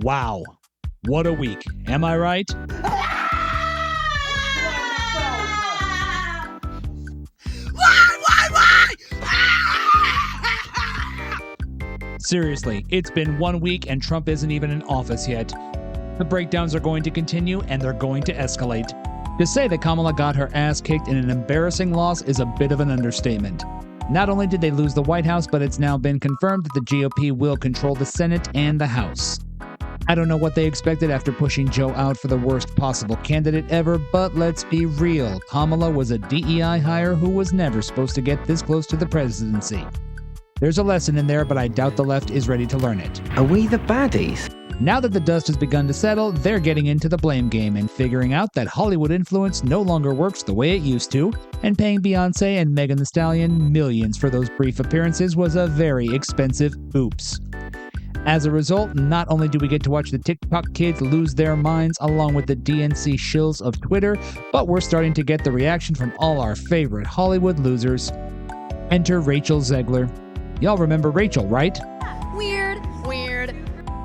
Wow. What a week. Am I right? Seriously, it's been 1 week and Trump isn't even in office yet. The breakdowns are going to continue and they're going to escalate. To say that Kamala got her ass kicked in an embarrassing loss is a bit of an understatement. Not only did they lose the White House, but it's now been confirmed that the GOP will control the Senate and the House. I don't know what they expected after pushing Joe out for the worst possible candidate ever, but let's be real. Kamala was a DEI hire who was never supposed to get this close to the presidency. There's a lesson in there, but I doubt the left is ready to learn it. Are we the baddies? Now that the dust has begun to settle, they're getting into the blame game and figuring out that Hollywood influence no longer works the way it used to, and paying Beyoncé and Megan Thee Stallion millions for those brief appearances was a very expensive oops. As a result, not only do we get to watch the TikTok kids lose their minds along with the DNC shills of Twitter, but we're starting to get the reaction from all our favorite Hollywood losers. Enter Rachel Zegler. Y'all remember Rachel, right? Weird.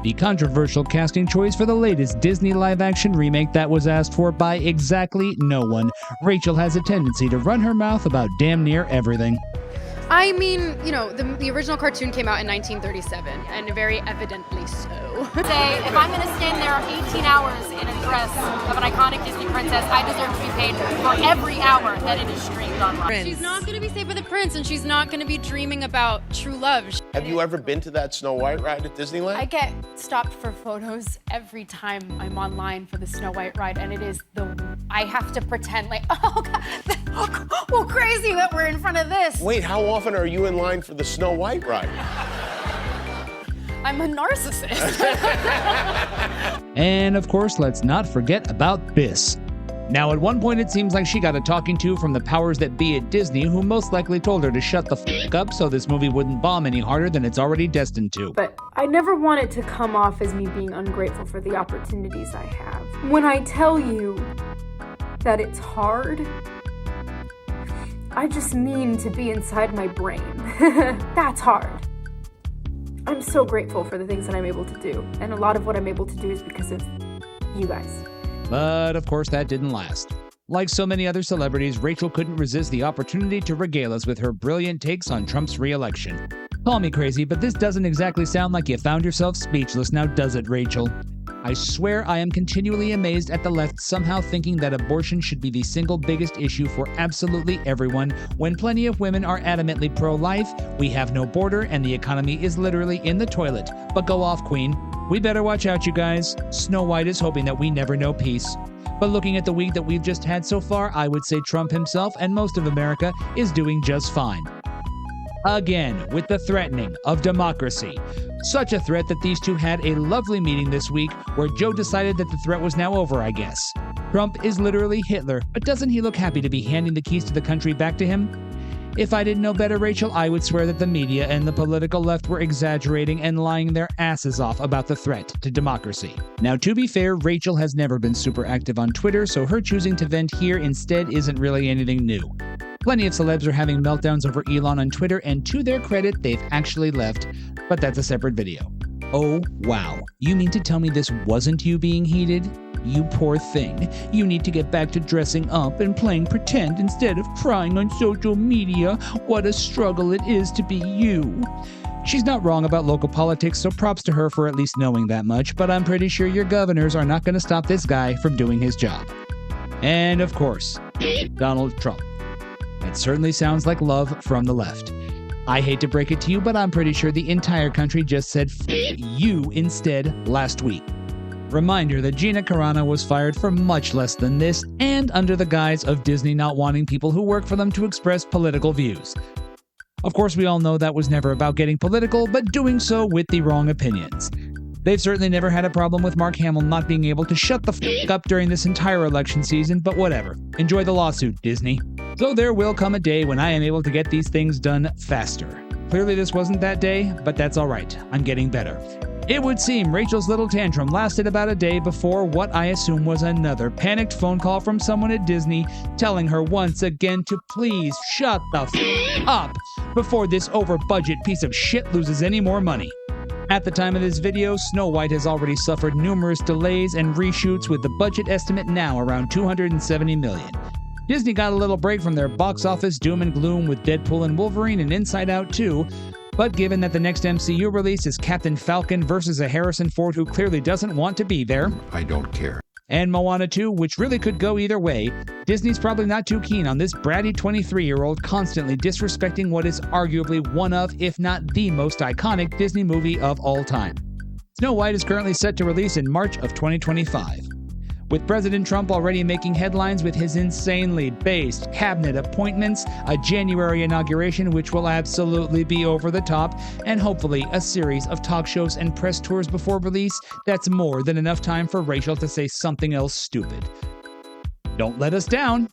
The controversial casting choice for the latest Disney live-action remake that was asked for by exactly no one. Rachel has a tendency to run her mouth about damn near everything. I mean, the original cartoon came out in 1937, and very evidently so. Say, if I'm going to stand there 18 hours in a dress of an iconic Disney princess, I deserve to be paid for every hour that it is streamed online. She's not going to be saved by the prince, and she's not going to be dreaming about true love. Have you ever been to that Snow White ride at Disneyland? I get stopped for photos every time I'm online for the Snow White ride, and I have to pretend like, oh God, well, crazy that we're in front of this. Wait, how often are you in line for the Snow White ride? I'm a narcissist. And of course, let's not forget about this. Now, at one point, it seems like she got a talking to from the powers that be at Disney, who most likely told her to shut the f*** up so this movie wouldn't bomb any harder than it's already destined to. But I never want it to come off as me being ungrateful for the opportunities I have. When I tell you that it's hard, I just mean to be inside my brain. That's hard. I'm so grateful for the things that I'm able to do, and a lot of what I'm able to do is because of you guys. But of course that didn't last. Like so many other celebrities, Rachel couldn't resist the opportunity to regale us with her brilliant takes on Trump's re-election. Call me crazy, but this doesn't exactly sound like you found yourself speechless, now does it, Rachel? I swear I am continually amazed at the left somehow thinking that abortion should be the single biggest issue for absolutely everyone, when plenty of women are adamantly pro-life, we have no border, and the economy is literally in the toilet. But go off, Queen. We better watch out, you guys. Snow White is hoping that we never know peace. But looking at the week that we've just had so far, I would say Trump himself and most of America is doing just fine. Again, with the threatening of democracy. Such a threat that these two had a lovely meeting this week where Joe decided that the threat was now over, I guess. Trump is literally Hitler, but doesn't he look happy to be handing the keys to the country back to him? If I didn't know better, Rachel, I would swear that the media and the political left were exaggerating and lying their asses off about the threat to democracy. Now, to be fair, Rachel has never been super active on Twitter, so her choosing to vent here instead isn't really anything new. Plenty of celebs are having meltdowns over Elon on Twitter, and to their credit, they've actually left, but that's a separate video. Oh, wow. You mean to tell me this wasn't you being heated? You poor thing. You need to get back to dressing up and playing pretend instead of crying on social media. What a struggle it is to be you. She's not wrong about local politics, so props to her for at least knowing that much, but I'm pretty sure your governors are not going to stop this guy from doing his job. And of course, Donald Trump. It certainly sounds like love from the left. I hate to break it to you, but I'm pretty sure the entire country just said F you instead last week. Reminder that Gina Carano was fired for much less than this, and under the guise of Disney not wanting people who work for them to express political views. Of course, we all know that was never about getting political, but doing so with the wrong opinions. They've certainly never had a problem with Mark Hamill not being able to shut the f*** up during this entire election season, but whatever. Enjoy the lawsuit, Disney. So there will come a day when I am able to get these things done faster. Clearly this wasn't that day, but that's alright. I'm getting better. It would seem Rachel's little tantrum lasted about a day before what I assume was another panicked phone call from someone at Disney telling her once again to please shut the f*** up before this over-budget piece of shit loses any more money. At the time of this video, Snow White has already suffered numerous delays and reshoots, with the budget estimate now around $270 million. Disney got a little break from their box office doom and gloom with Deadpool and Wolverine and Inside Out 2, but given that the next MCU release is Captain Falcon versus a Harrison Ford who clearly doesn't want to be there, I don't care, and Moana 2, which really could go either way, Disney's probably not too keen on this bratty 23-year-old constantly disrespecting what is arguably one of, if not the most iconic Disney movie of all time. Snow White is currently set to release in March of 2025. With President Trump already making headlines with his insanely based cabinet appointments, a January inauguration which will absolutely be over the top, and hopefully a series of talk shows and press tours before release, that's more than enough time for Rachel to say something else stupid. Don't let us down.